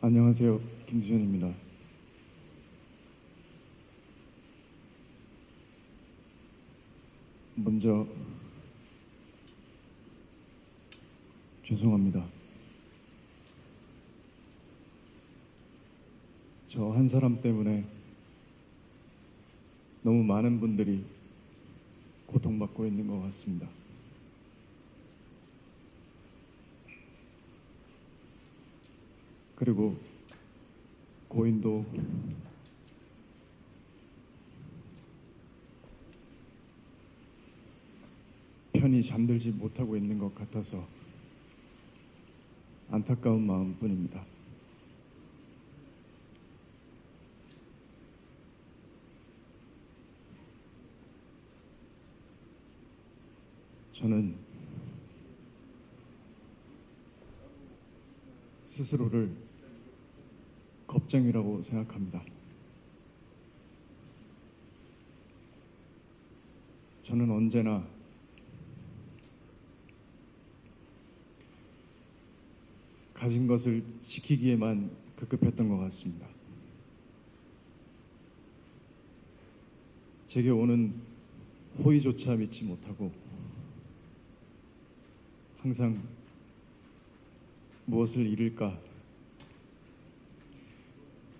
안녕하세요. 김두현입니다. 먼저 죄송합니다. 저 한 사람 때문에 너무 많은 분들이 고통받고 있는 것 같습니다. 그리고 고인도 편히 잠들지 못하고 있는 것 같아서 안타까운 마음뿐입니다. 저는 스스로를 겁쟁이라고 생각합니다. 저는 언제나 가진 것을 지키기에만 급급했던 것 같습니다. 제게 오는 호의조차 믿지 못하고 항상 무엇을 잃을까,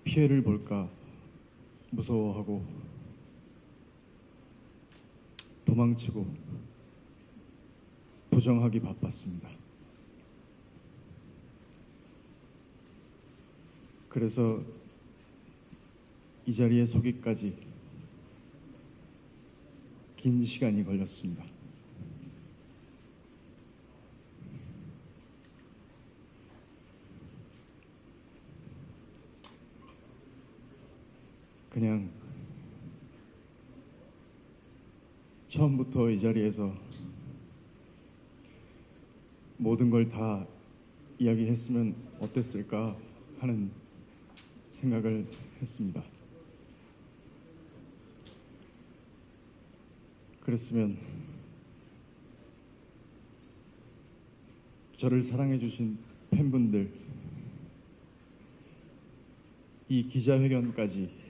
피해를 볼까 무서워하고 도망치고 부정하기 바빴습니다. 그래서 이 자리에 서기까지 긴 시간이 걸렸습니다. 그냥 처음부터 이 자리에서 모든 걸 다 이야기했으면 어땠을까 하는 생각을 했습니다. 그랬으면 저를 사랑해주신 팬분들, 이 기자회견까지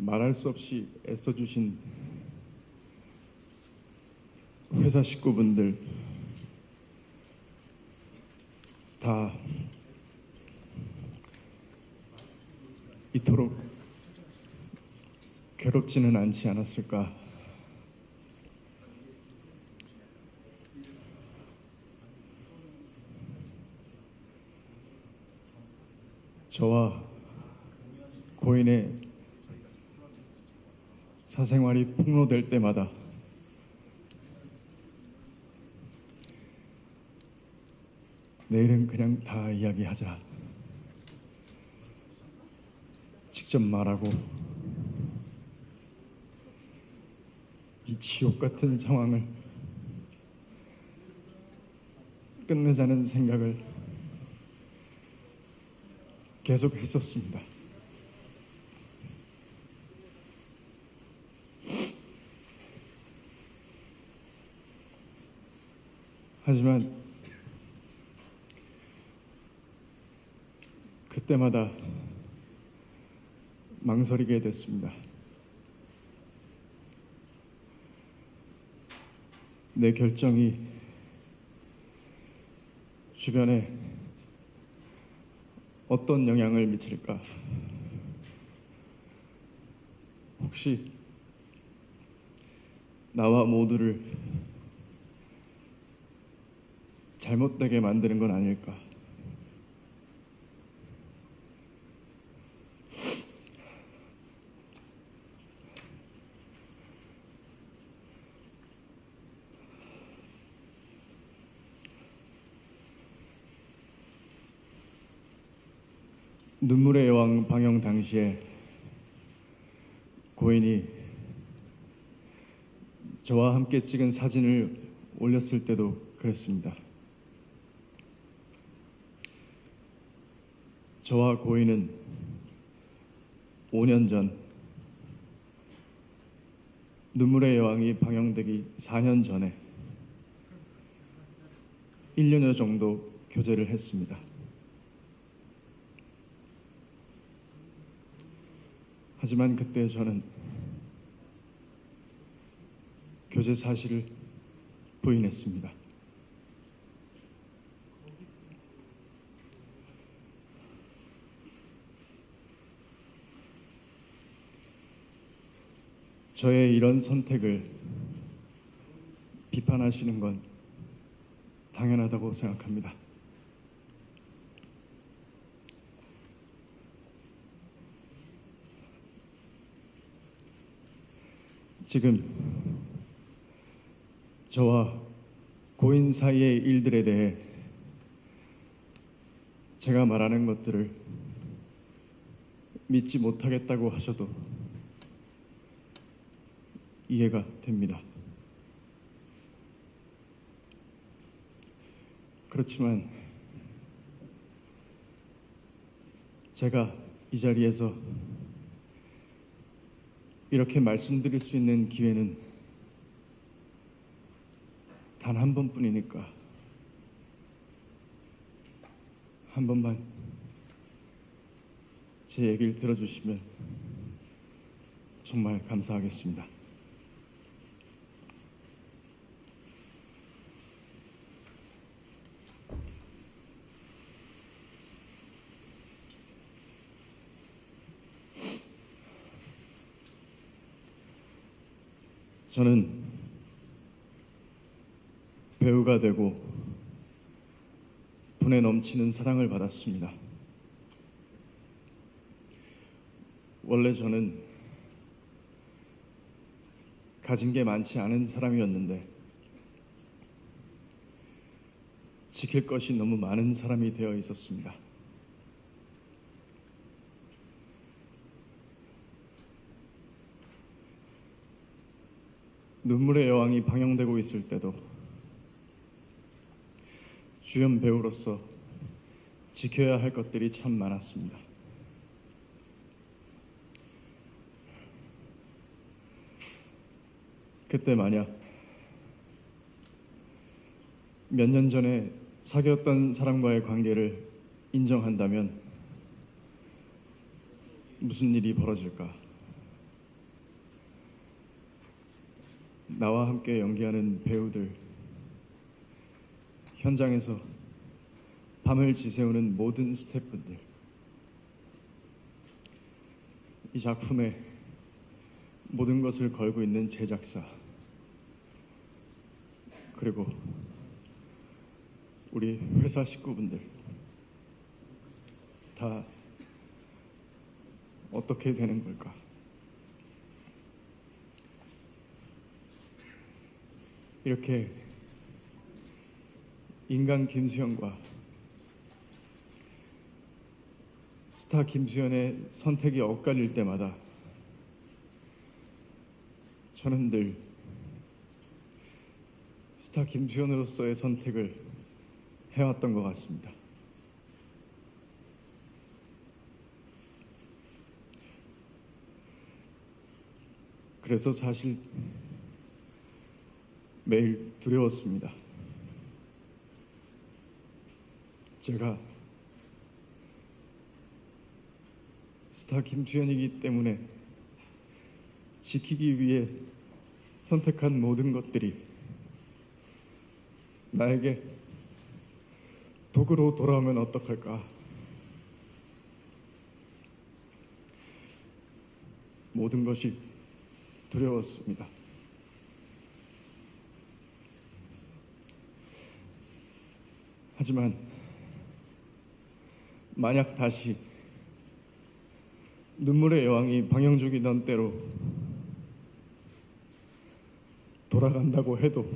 말할 수 없이 애써주신 회사 식구분들 다 이토록 괴롭지는 않지 않았을까. 저와 고인의 사생활이 폭로될 때마다 내일은 그냥 다 이야기하자, 직접 말하고 이 지옥 같은 상황을 끝내자는 생각을 계속 했었습니다. 하지만 그때마다 망설이게 됐습니다. 내 결정이 주변에 어떤 영향을 미칠까? 혹시 나와 모두를 잘못되게 만드는 건 아닐까? 눈물의 여왕 방영 당시에 고인이 저와 함께 찍은 사진을 올렸을 때도 그랬습니다. 저와 고인은 5년 전, 눈물의 여왕이 방영되기 4년 전에 1년여 정도 교제를 했습니다. 하지만 그때 저는 교제 사실을 부인했습니다. 저의 이런 선택을 비판하시는 건 당연하다고 생각합니다. 지금 저와 고인 사이의 일들에 대해 제가 말하는 것들을 믿지 못하겠다고 하셔도 이해가 됩니다. 그렇지만 제가 이 자리에서 이렇게 말씀드릴 수 있는 기회는 단 한 번뿐이니까 한 번만 제 얘기를 들어주시면 정말 감사하겠습니다. 저는 배우가 되고 분에 넘치는 사랑을 받았습니다. 원래 저는 가진 게 많지 않은 사람이었는데 지킬 것이 너무 많은 사람이 되어 있었습니다. 눈물의 여왕이 방영되고 있을 때도 주연 배우로서 지켜야 할 것들이 참 많았습니다. 그때 만약 몇 년 전에 사귀었던 사람과의 관계를 인정한다면 무슨 일이 벌어질까? 나와 함께 연기하는 배우들, 현장에서 밤을 지새우는 모든 스태프분들, 이 작품에 모든 것을 걸고 있는 제작사, 그리고 우리 회사 식구분들 다 어떻게 되는 걸까? 이렇게 인간 김수현과 스타 김수현의 선택이 엇갈릴 때마다 저는 늘 스타 김수현으로서의 선택을 해왔던 것 같습니다. 그래서 사실 매일 두려웠습니다. 제가 스타 김수현이기 때문에 지키기 위해 선택한 모든 것들이 나에게 도구로 돌아오면 어떡할까? 모든 것이 두려웠습니다. 하지만 만약 다시 눈물의 여왕이 방영중이던 때로 돌아간다고 해도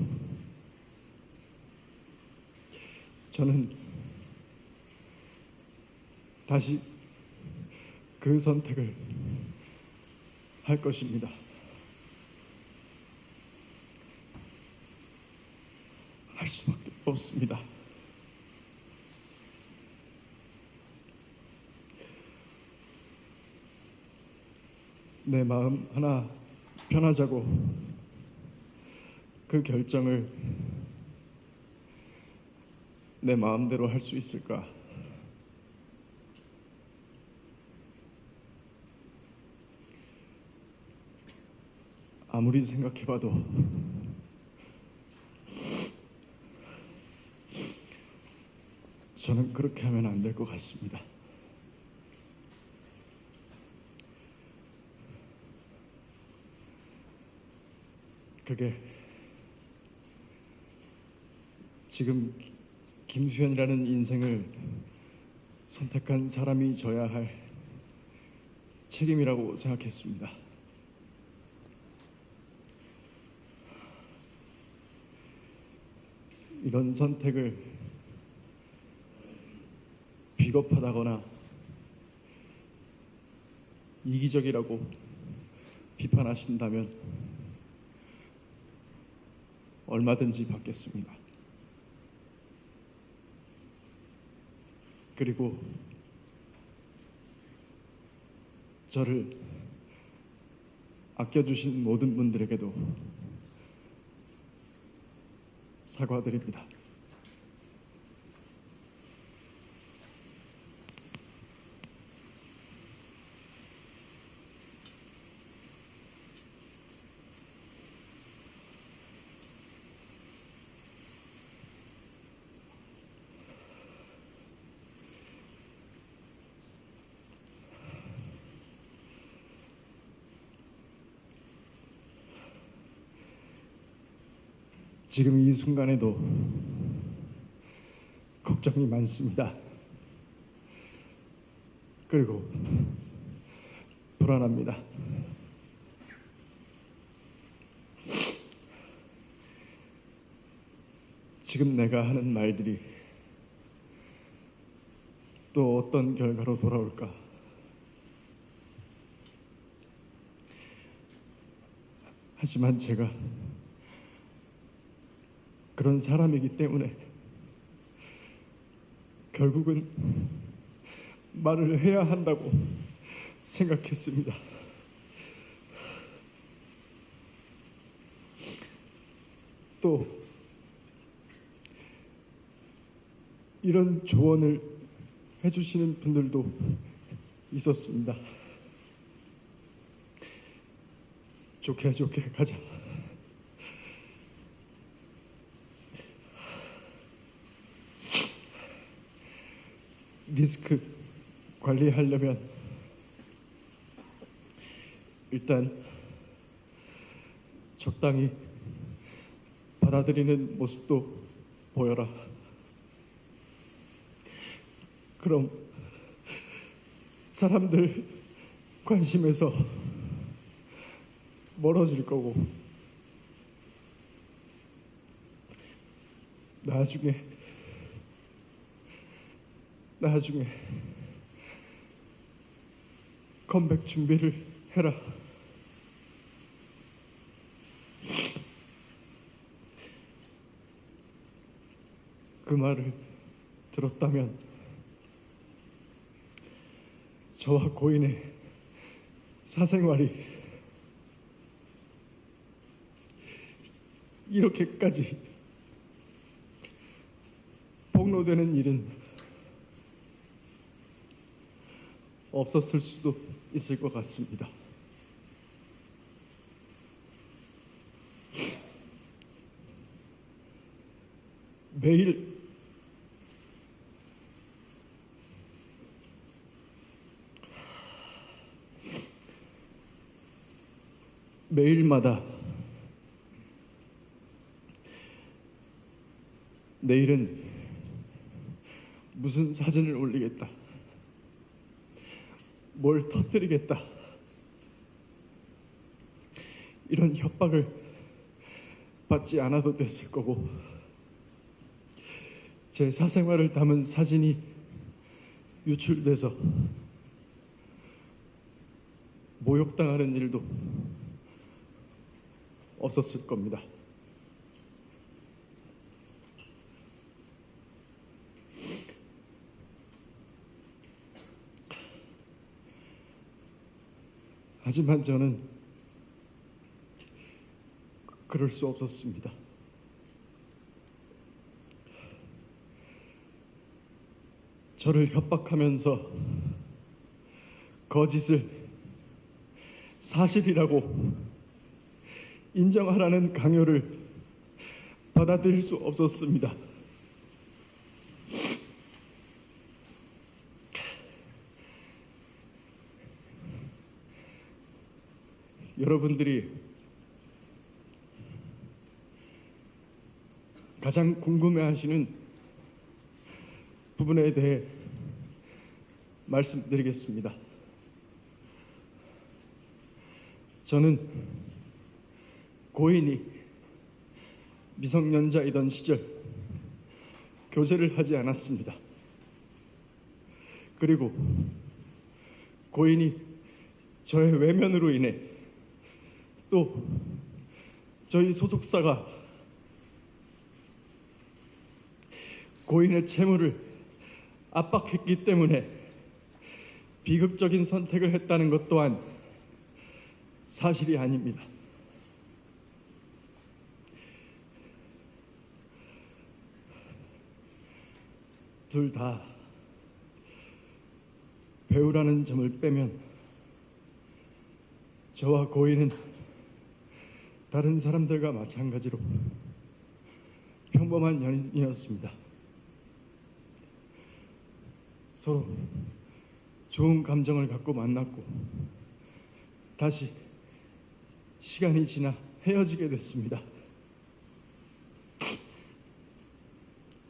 저는 다시 그 선택을 할 것입니다. 할 수밖에 없습니다. 내 마음 하나 편하자고 그 결정을 내 마음대로 할 수 있을까? 아무리 생각해봐도 저는 그렇게 하면 안 될 것 같습니다. 그게 지금 김수현이라는 인생을 선택한 사람이 져야 할 책임이라고 생각했습니다. 이런 선택을 비겁하다거나 이기적이라고 비판하신다면 얼마든지 받겠습니다. 그리고 저를 아껴주신 모든 분들에게도 사과드립니다. 지금 이 순간에도 걱정이 많습니다. 그리고 불안합니다. 지금 내가 하는 말들이 또 어떤 결과로 돌아올까? 하지만 제가 그런 사람이기 때문에 결국은 말을 해야 한다고 생각했습니다. 또 이런 조언을 해주시는 분들도 있었습니다. 좋게 좋게 가자. 리스크 관리하려면 일단 적당히 받아들이는 모습도 보여라. 그럼 사람들 관심에서 멀어질 거고 나중에 컴백 준비를 해라. 그 말을 들었다면 저와 고인의 사생활이 이렇게까지 폭로되는 일은 없었을 수도 있을 것 같습니다. 매일마다 내일은 무슨 사진을 올리겠다, 뭘 터뜨리겠다, 이런 협박을 받지 않아도 됐을 거고 제 사생활을 담은 사진이 유출돼서 모욕당하는 일도 없었을 겁니다. 하지만 저는 그럴 수 없었습니다. 저를 협박하면서 거짓을 사실이라고 인정하라는 강요를 받아들일 수 없었습니다. 여러분들이 가장 궁금해하시는 부분에 대해 말씀드리겠습니다. 저는 고인이 미성년자이던 시절 교제를 하지 않았습니다. 그리고 고인이 저의 외면으로 인해 또 저희 소속사가 고인의 채무를 압박했기 때문에 비극적인 선택을 했다는 것 또한 사실이 아닙니다. 둘 다 배우라는 점을 빼면 저와 고인은 다른 사람들과 마찬가지로 평범한 연인이었습니다. 서로 좋은 감정을 갖고 만났고 다시 시간이 지나 헤어지게 됐습니다.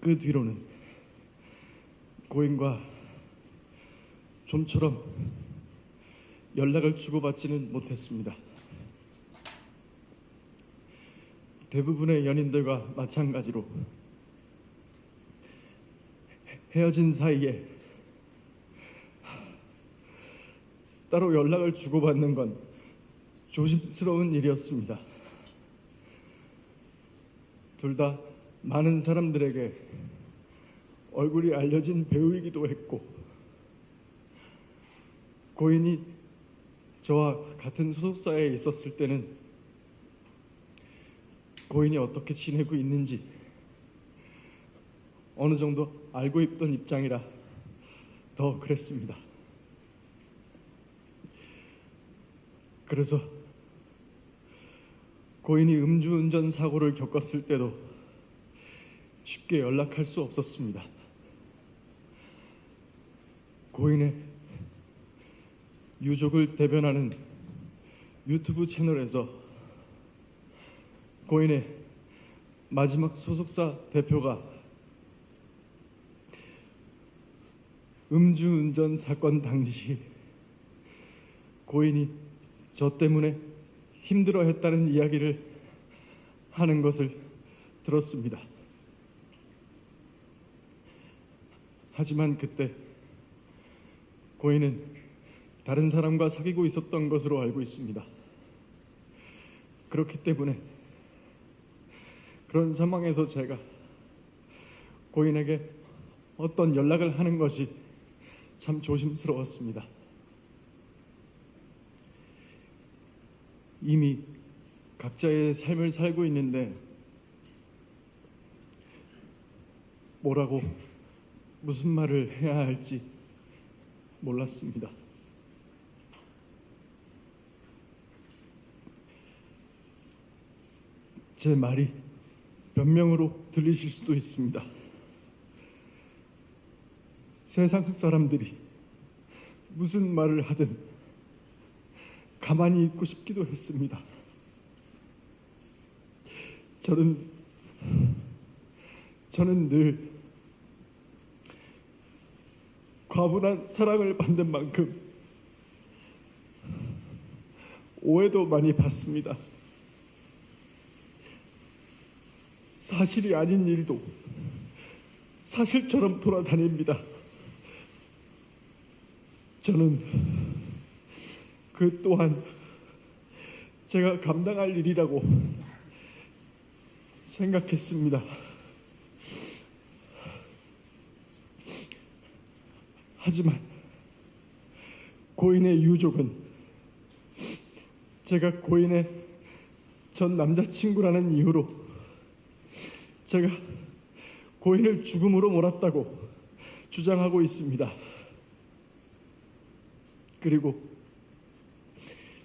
그 뒤로는 고인과 좀처럼 연락을 주고받지는 못했습니다. 대부분의 연인들과 마찬가지로 헤어진 사이에 따로 연락을 주고받는 건 조심스러운 일이었습니다. 둘 다 많은 사람들에게 얼굴이 알려진 배우이기도 했고 고인이 저와 같은 소속사에 있었을 때는 고인이 어떻게 지내고 있는지 어느 정도 알고 있던 입장이라 더 그랬습니다. 그래서 고인이 음주운전 사고를 겪었을 때도 쉽게 연락할 수 없었습니다. 고인의 유족을 대변하는 유튜브 채널에서 고인의 마지막 소속사 대표가 음주운전 사건 당시 고인이 저 때문에 힘들어했다는 이야기를 하는 것을 들었습니다. 하지만 그때 고인은 다른 사람과 사귀고 있었던 것으로 알고 있습니다. 그렇기 때문에 그런 상황에서 제가 고인에게 어떤 연락을 하는 것이 참 조심스러웠습니다. 이미 각자의 삶을 살고 있는데 뭐라고 무슨 말을 해야 할지 몰랐습니다. 제 말이 변명으로 들리실 수도 있습니다. 세상 사람들이 무슨 말을 하든 가만히 있고 싶기도 했습니다. 저는 늘 과분한 사랑을 받는 만큼 오해도 많이 받습니다. 사실이 아닌 일도 사실처럼 돌아다닙니다. 저는 그 또한 제가 감당할 일이라고 생각했습니다. 하지만 고인의 유족은 제가 고인의 전 남자친구라는 이유로 제가 고인을 죽음으로 몰았다고 주장하고 있습니다. 그리고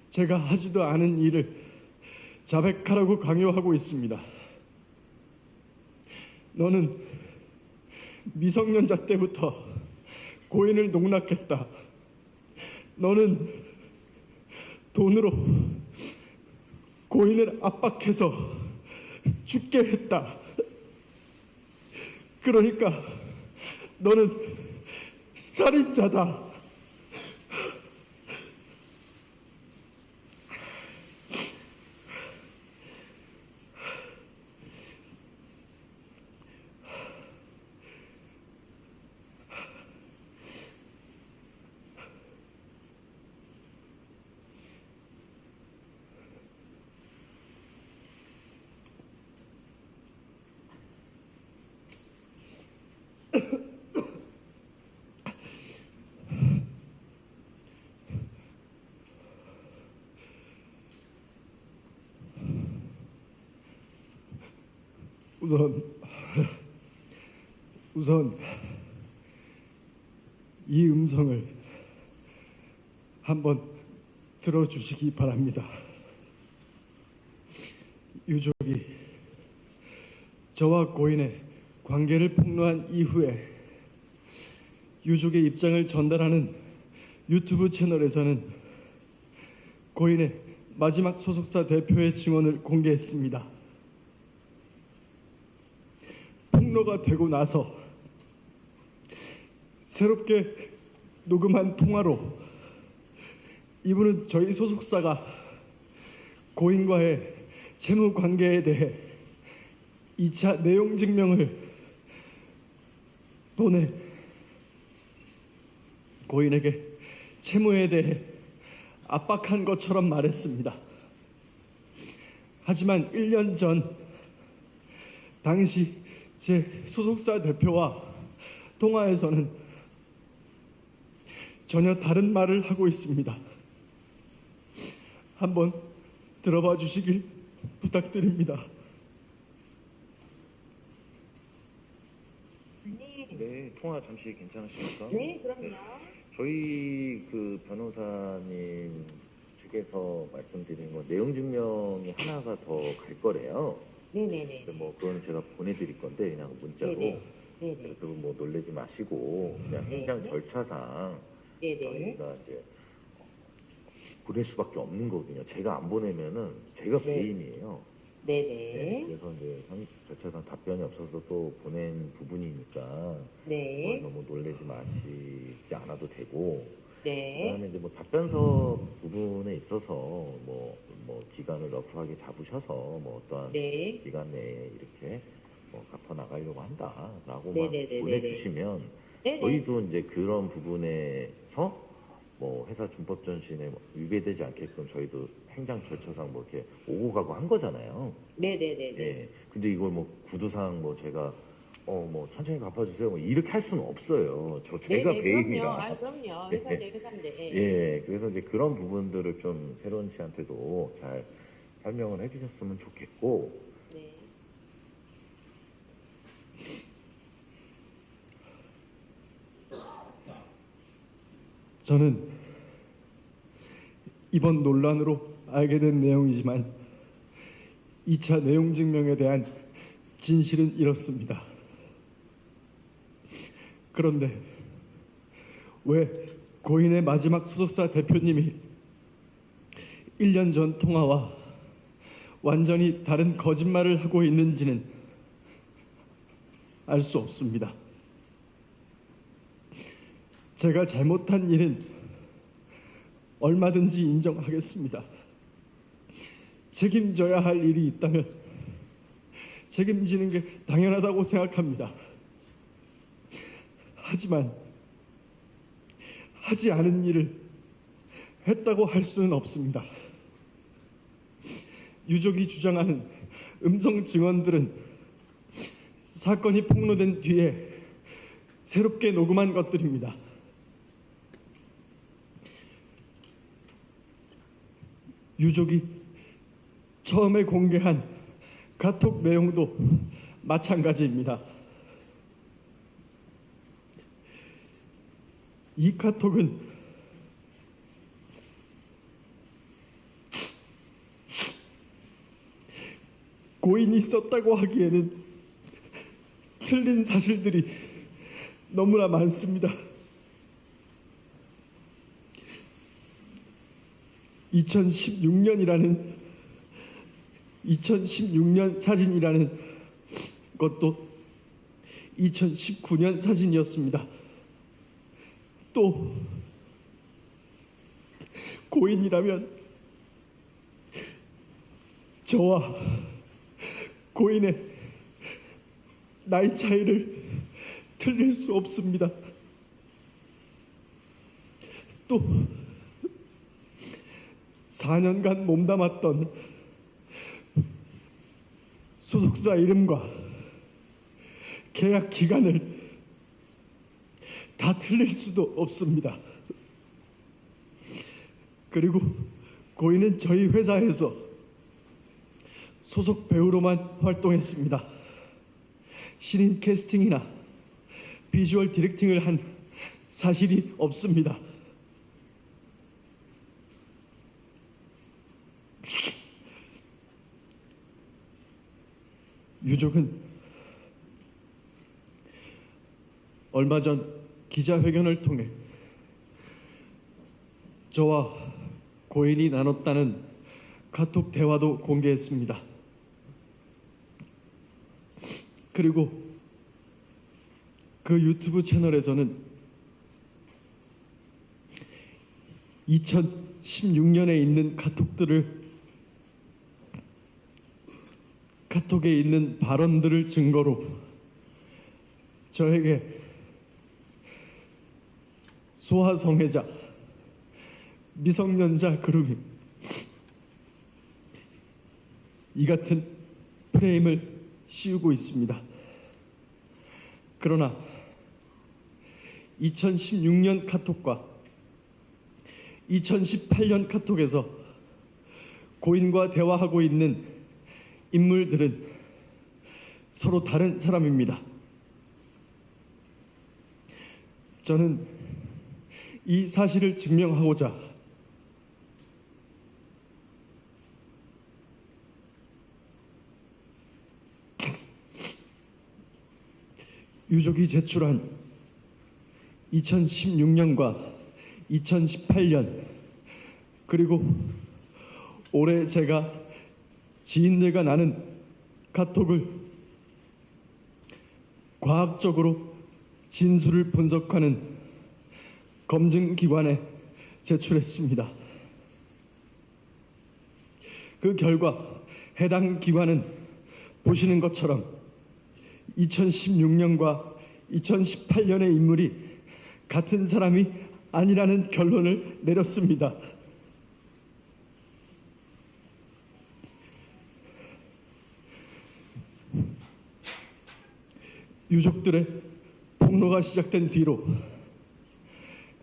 제가 하지도 않은 일을 자백하라고 강요하고 있습니다. 너는 미성년자 때부터 고인을 농락했다. 너는 돈으로 고인을 압박해서 죽게 했다. 그러니까 너는 살인자다. 우선 이 음성을 한번 들어주시기 바랍니다. 유족이 저와 고인의 관계를 폭로한 이후에 유족의 입장을 전달하는 유튜브 채널에서는 고인의 마지막 소속사 대표의 증언을 공개했습니다. 폭로가 되고 나서 새롭게 녹음한 통화로 이분은 저희 소속사가 고인과의 채무 관계에 대해 2차 내용 증명을 보내 고인에게 채무에 대해 압박한 것처럼 말했습니다. 하지만 1년 전 당시 제 소속사 대표와 통화에서는 전혀 다른 말을 하고 있습니다. 한번 들어봐 주시길 부탁드립니다. 네, 통화 잠시 괜찮으십니까? 네, 그럼요. 네. 저희 그 변호사님 측에서 말씀드린 거 내용 증명이 하나가 더 갈 거래요. 네네네. 근데 뭐 그거는 제가 보내드릴 건데 그냥 문자로. 네네. 네네. 그래서 뭐 놀라지 마시고 그냥 네. 행정 절차상 네네. 저희가 이제 보낼 수밖에 없는 거거든요. 제가 안 보내면은 제가 네. 배임이에요. 네네. 네, 그래서 이제 절차상 답변이 없어서 또 보낸 부분이니까 네. 너무 놀라지 마시지 않아도 되고 네. 그다음에 이제 뭐 답변서 부분에 있어서 뭐 기간을 러프하게 잡으셔서 뭐 어떠한 네. 기간 내에 이렇게 뭐 갚아 나가려고 한다라고만 네네네네네. 보내주시면 네네. 저희도 이제 그런 부분에서 뭐 회사 준법 전신에 위배되지 않게끔 저희도 행정 절차상 뭐 이렇게 오고 가고 한 거잖아요. 네네네네. 예. 근데 이걸 뭐 구두상 뭐 제가 뭐 천천히 갚아주세요. 뭐 이렇게 할 수는 없어요. 제가 네네, 배임이라. 그럼요. 예. 회사인데 회사인데. 예. 그래서 이제 그런 부분들을 좀 새로운 씨한테도 잘 설명을 해주셨으면 좋겠고. 네. 저는 이번 논란으로 알게 된 내용이지만 2차 내용 증명에 대한 진실은 이렇습니다. 그런데 왜 고인의 마지막 소속사 대표님이 1년 전 통화와 완전히 다른 거짓말을 하고 있는지는 알 수 없습니다. 제가 잘못한 일은 얼마든지 인정하겠습니다. 책임져야 할 일이 있다면 책임지는 게 당연하다고 생각합니다. 하지만 하지 않은 일을 했다고 할 수는 없습니다. 유족이 주장하는 음성 증언들은 사건이 폭로된 뒤에 새롭게 녹음한 것들입니다. 유족이 처음에 공개한 카톡 내용도 마찬가지입니다. 이 카톡은 고인이 있었다고 하기에는 틀린 사실들이 너무나 많습니다. 2016년 사진이라는 것도 2019년 사진이었습니다. 또 고인이라면 저와 고인의 나이 차이를 틀릴 수 없습니다. 또 4년간 몸담았던 소속사 이름과 계약 기간을 다 틀릴 수도 없습니다. 그리고 고인은 저희 회사에서 소속 배우로만 활동했습니다. 신인 캐스팅이나 비주얼 디렉팅을 한 사실이 없습니다. 유족은 얼마 전 기자회견을 통해 저와 고인이 나눴다는 카톡 대화도 공개했습니다. 그리고 그 유튜브 채널에서는 2016년에 있는 카톡에 있는 발언들을 증거로 저에게 소아성애자, 미성년자 그루밍 이 같은 프레임을 씌우고 있습니다. 그러나 2016년 카톡과 2018년 카톡에서 고인과 대화하고 있는 인물들은 서로 다른 사람입니다. 저는 이 사실을 증명하고자 유족이 제출한 2016년과 2018년 그리고 올해 제가 지인들과 나눈 카톡을 과학적으로 진술을 분석하는 검증기관에 제출했습니다. 그 결과 해당 기관은 보시는 것처럼 2016년과 2018년의 인물이 같은 사람이 아니라는 결론을 내렸습니다. 유족들의 폭로가 시작된 뒤로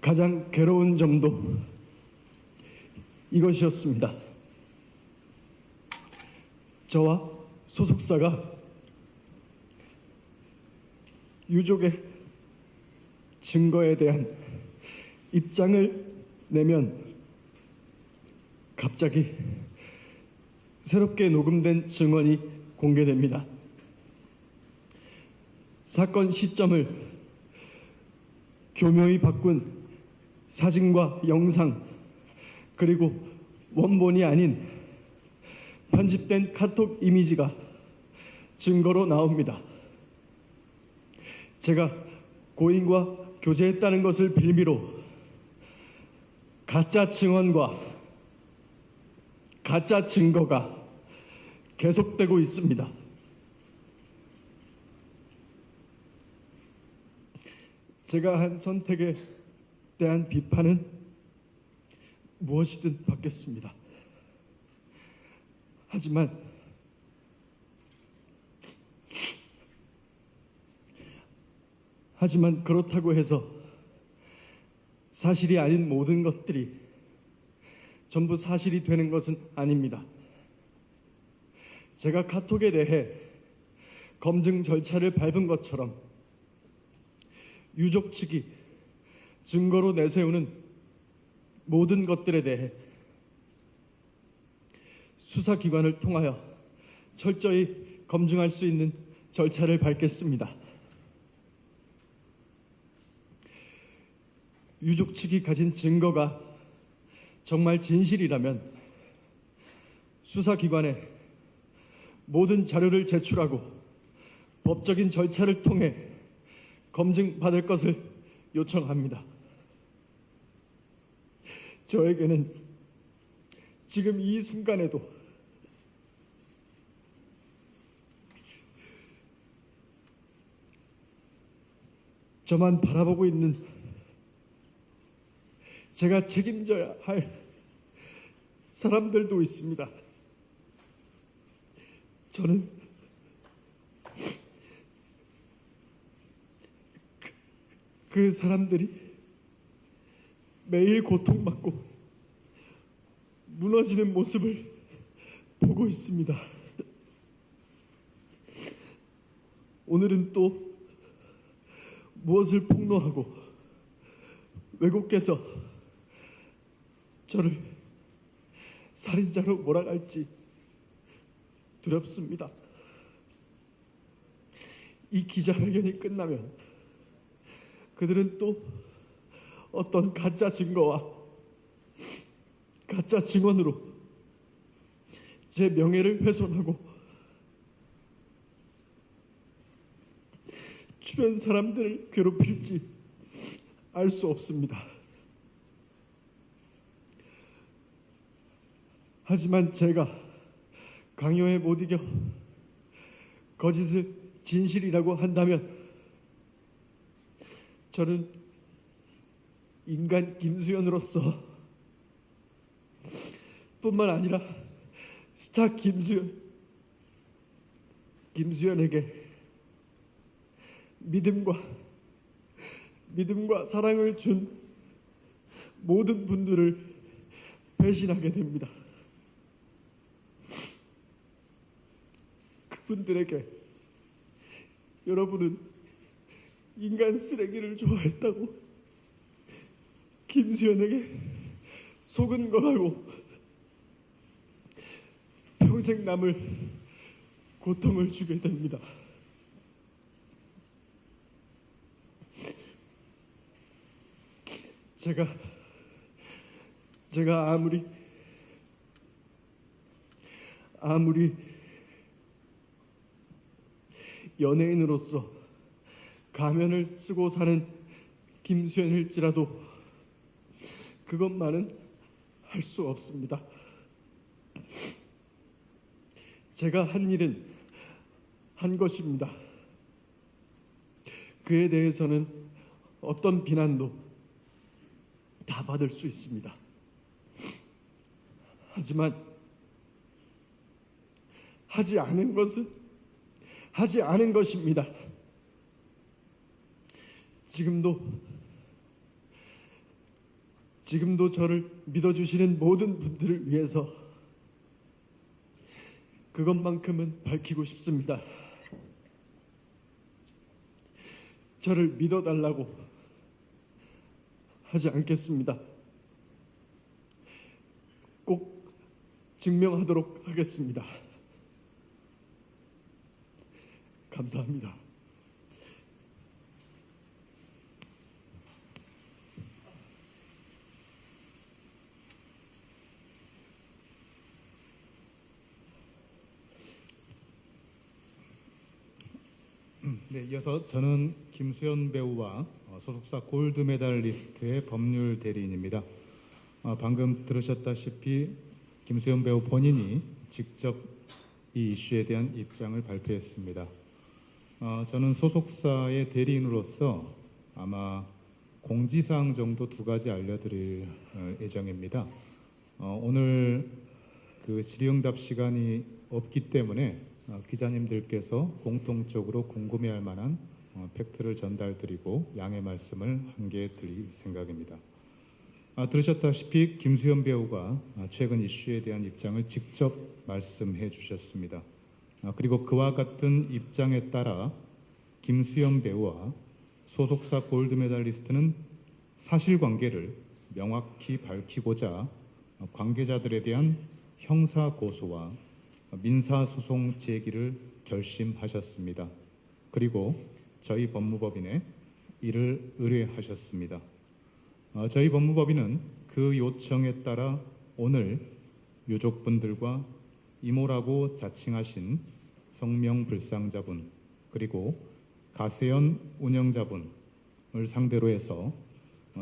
가장 괴로운 점도 이것이었습니다. 저와 소속사가 유족의 증거에 대한 입장을 내면 갑자기 새롭게 녹음된 증언이 공개됩니다. 사건 시점을 교묘히 바꾼 사진과 영상 그리고 원본이 아닌 편집된 카톡 이미지가 증거로 나옵니다. 제가 고인과 교제했다는 것을 빌미로 가짜 증언과 가짜 증거가 계속되고 있습니다. 제가 한 선택에 대한 비판은 무엇이든 받겠습니다. 하지만 그렇다고 해서 사실이 아닌 모든 것들이 전부 사실이 되는 것은 아닙니다. 제가 카톡에 대해 검증 절차를 밟은 것처럼 유족 측이 증거로 내세우는 모든 것들에 대해 수사기관을 통하여 철저히 검증할 수 있는 절차를 밟겠습니다. 유족 측이 가진 증거가 정말 진실이라면 수사기관에 모든 자료를 제출하고 법적인 절차를 통해 검증받을 것을 요청합니다. 저에게는 지금 이 순간에도 저만 바라보고 있는 제가 책임져야 할 사람들도 있습니다. 저는 그 사람들이 매일 고통받고 무너지는 모습을 보고 있습니다. 오늘은 또 무엇을 폭로하고 왜곡해서 저를 살인자로 몰아갈지 두렵습니다. 이 기자회견이 끝나면 그들은 또 어떤 가짜 증거와 가짜 증언으로 제 명예를 훼손하고 주변 사람들을 괴롭힐지 알 수 없습니다. 하지만 제가 강요에 못 이겨 거짓을 진실이라고 한다면 저는 인간 김수현으로서 뿐만 아니라 스타 김수현에게 믿음과 사랑을 준 모든 분들을 배신하게 됩니다. 그분들에게 여러분은 인간 쓰레기를 좋아했다고 김수현에게 속은 거라고 평생 남을 고통을 주게 됩니다. 제가 아무리 연예인으로서 가면을 쓰고 사는 김수현일지라도 그것만은 할 수 없습니다. 제가 한 일은 한 것입니다. 그에 대해서는 어떤 비난도 다 받을 수 있습니다. 하지만 하지 않은 것은 하지 않은 것입니다. 지금도 저를 믿어주시는 모든 분들을 위해서 그것만큼은 밝히고 싶습니다. 저를 믿어달라고 하지 않겠습니다. 꼭 증명하도록 하겠습니다. 감사합니다. 네, 이어서 저는 김수현 배우와 소속사 골드메달리스트의 법률 대리인입니다. 방금 들으셨다시피 김수현 배우 본인이 직접 이 이슈에 대한 입장을 발표했습니다. 저는 소속사의 대리인으로서 아마 공지사항 정도 두 가지 알려드릴 예정입니다. 오늘 그 질의응답 시간이 없기 때문에 기자님들께서 공통적으로 궁금해할 만한 팩트를 전달드리고 양해 말씀을 한 개 드릴 생각입니다. 들으셨다시피 김수현 배우가 최근 이슈에 대한 입장을 직접 말씀해 주셨습니다. 그리고 그와 같은 입장에 따라 김수현 배우와 소속사 골드메달리스트는 사실관계를 명확히 밝히고자 관계자들에 대한 형사 고소와 민사소송 제기를 결심하셨습니다. 그리고 저희 법무법인에 이를 의뢰하셨습니다. 저희 법무법인은 그 요청에 따라 오늘 유족분들과 이모라고 자칭하신 성명불상자분 그리고 가세연 운영자분을 상대로 해서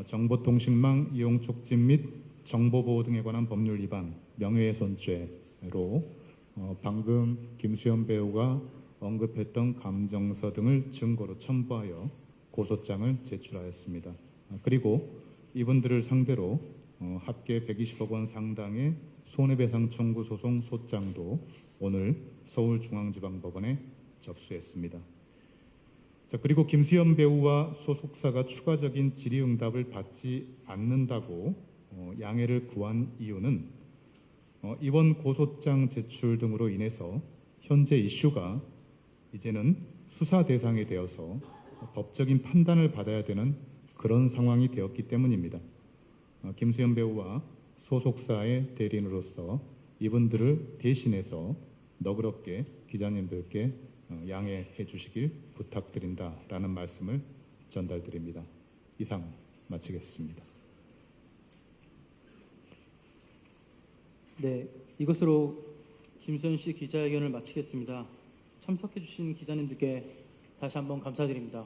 정보통신망 이용 촉진 및 정보보호 등에 관한 법률 위반 명예훼손죄로 방금 김수현 배우가 언급했던 감정서 등을 증거로 첨부하여 고소장을 제출하였습니다. 그리고 이분들을 상대로 합계 120억 원 상당의 손해배상 청구 소송 소장도 오늘 서울중앙지방법원에 접수했습니다. 자, 그리고 김수현 배우와 소속사가 추가적인 질의응답을 받지 않는다고 양해를 구한 이유는 이번 고소장 제출 등으로 인해서 현재 이슈가 이제는 수사 대상이 되어서 법적인 판단을 받아야 되는 그런 상황이 되었기 때문입니다. 김수현 배우와 소속사의 대리인으로서 이분들을 대신해서 너그럽게 기자님들께 양해해 주시길 부탁드린다라는 말씀을 전달드립니다. 이상 마치겠습니다. 네, 이것으로 김수현 씨 기자회견을 마치겠습니다. 참석해 주신 기자님들께 다시 한번 감사드립니다.